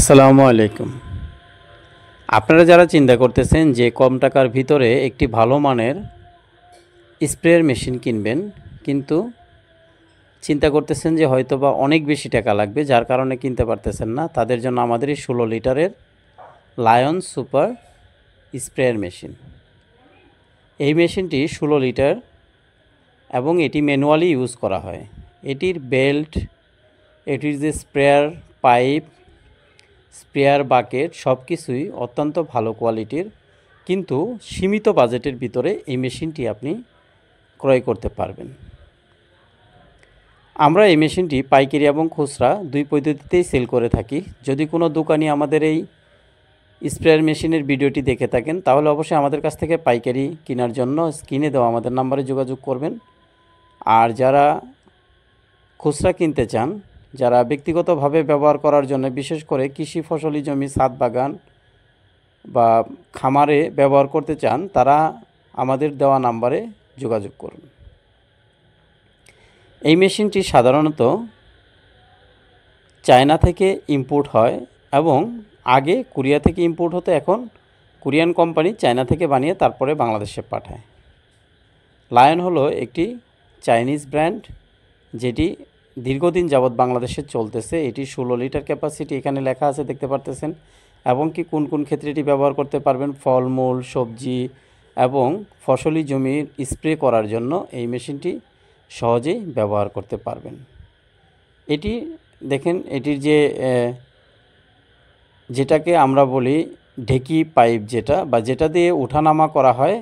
আসসালামু আলাইকুম। আপনারা যারা চিন্তা করতেছেন যে কম টাকার ভিতরে একটি ভালো মানের স্প্রেয়ার মেশিন কিনবেন, কিন্তু চিন্তা করতেছেন যে হয়তোবা অনেক বেশি টাকা লাগবে, যার কারণে কিনতে পারতেছেন না, তাদের জন্য আমাদের এই 16 লিটারের লায়ন সুপার স্প্রেয়ার মেশিন। এই মেশিনটি 16 লিটার এবং এটি ম্যানুয়ালি ইউজ করা হয়। এটির বেল্ট, এটির যে স্প্রেয়ার পাইপ, স্প্রেয়ার বাকেট সব কিছুই অত্যন্ত ভালো কোয়ালিটির, কিন্তু সীমিত বাজেটের ভিতরে এই মেশিনটি আপনি ক্রয় করতে পারবেন। আমরা এই মেশিনটি পাইকারি এবং খুচরা দুই পদ্ধতিতেই সেল করে থাকি। যদি কোনো দোকানি আমাদের এই স্প্রেয়ার মেশিনের ভিডিওটি দেখে থাকেন, তাহলে অবশ্যই আমাদের কাছ থেকে পাইকারি কেনার জন্য স্ক্রিনে দেওয়া আমাদের নাম্বারে যোগাযোগ করবেন। আর যারা খুচরা কিনতে চান, যারা ব্যক্তিগতভাবে ব্যবহার করার জন্য, বিশেষ করে কৃষি ফসলি জমি, ছাদ বাগান বা খামারে ব্যবহার করতে চান, তারা আমাদের দেওয়া নাম্বারে যোগাযোগ করুন। এই মেশিনটি সাধারণত চায়না থেকে ইম্পোর্ট হয় এবং আগে কোরিয়া থেকে ইম্পোর্ট হতো। এখন কোরিয়ান কোম্পানি চায়না থেকে বানিয়ে তারপরে বাংলাদেশে পাঠায়। লায়ন হলো একটি চাইনিজ ব্র্যান্ড, যেটি দীর্ঘদিন যাবৎ বাংলাদেশে চলতেছে। এটি 16 লিটার ক্যাপাসিটি, এখানে লেখা আছে, দেখতে পারতেছেন। এবং কি কোন কোন ক্ষেত্রে এটি ব্যবহার করতে পারবেন, ফলমূল, সবজি এবং ফসলি জমির স্প্রে করার জন্য এই মেশিনটি সহজেই ব্যবহার করতে পারবেন। এটি দেখেন, এটির যেটাকে আমরা বলি ঢেকি পাইপ, যেটা দিয়ে ওঠানামা করা হয়,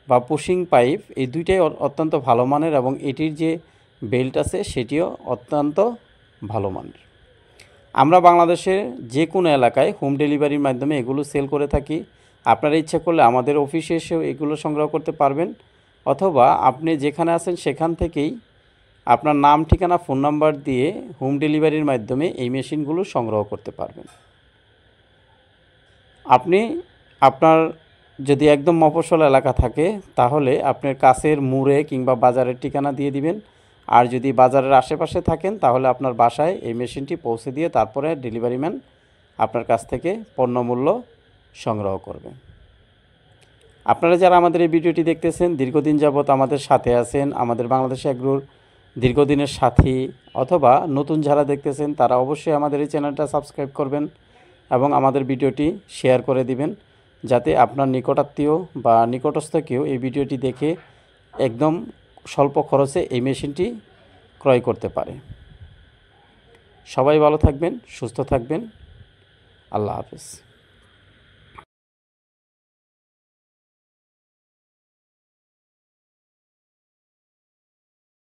বা পুশিং পাইপ, এই দুইটাই অত্যন্ত ভালো মানের, এবং এটির যে বেল্ট আছে সেটিও অত্যন্ত ভালো মানের। আমরা বাংলাদেশের যে কোনো এলাকায় হোম ডেলিভারির মাধ্যমে এগুলো সেল করে থাকি। আপনারা ইচ্ছা করলে আমাদের অফিসে এসেও এগুলো সংগ্রহ করতে পারবেন, অথবা আপনি যেখানে আছেন সেখান থেকেই আপনার নাম, ঠিকানা, ফোন নাম্বার দিয়ে হোম ডেলিভারির মাধ্যমে এই মেশিনগুলো সংগ্রহ করতে পারবেন। আপনি আপনার যদি একদম মফস্বল এলাকা থাকে, তাহলে আপনার কাছের মোড়ে কিংবা বাজারের ঠিকানা দিয়ে দিবেন। আর যদি বাজারের আশেপাশে থাকেন, তাহলে আপনার বাসায় এই মেশিনটি পৌঁছে দিয়ে তারপরে ডেলিভারি ম্যান আপনার কাছ থেকে পণ্যমূল্য সংগ্রহ করবেন। আপনারা যারা আমাদের এই ভিডিওটি দেখতেছেন, দীর্ঘদিন যাবৎ আমাদের সাথে আছেন, আমাদের বাংলাদেশ এগ্রোর দীর্ঘদিনের সাথী, অথবা নতুন যারা দেখতেছেন, তারা অবশ্যই আমাদের এই চ্যানেলটা সাবস্ক্রাইব করবেন এবং আমাদের ভিডিওটি শেয়ার করে দিবেন, যাতে আপনার নিকটাত্মীয় বা নিকটস্থ কেউ এই ভিডিওটি দেখে একদম স্বল্প খরচে এই মেশিনটি ক্রয় করতে পারে। সবাই ভালো থাকবেন, সুস্থ থাকবেন। আল্লাহ হাফেজ।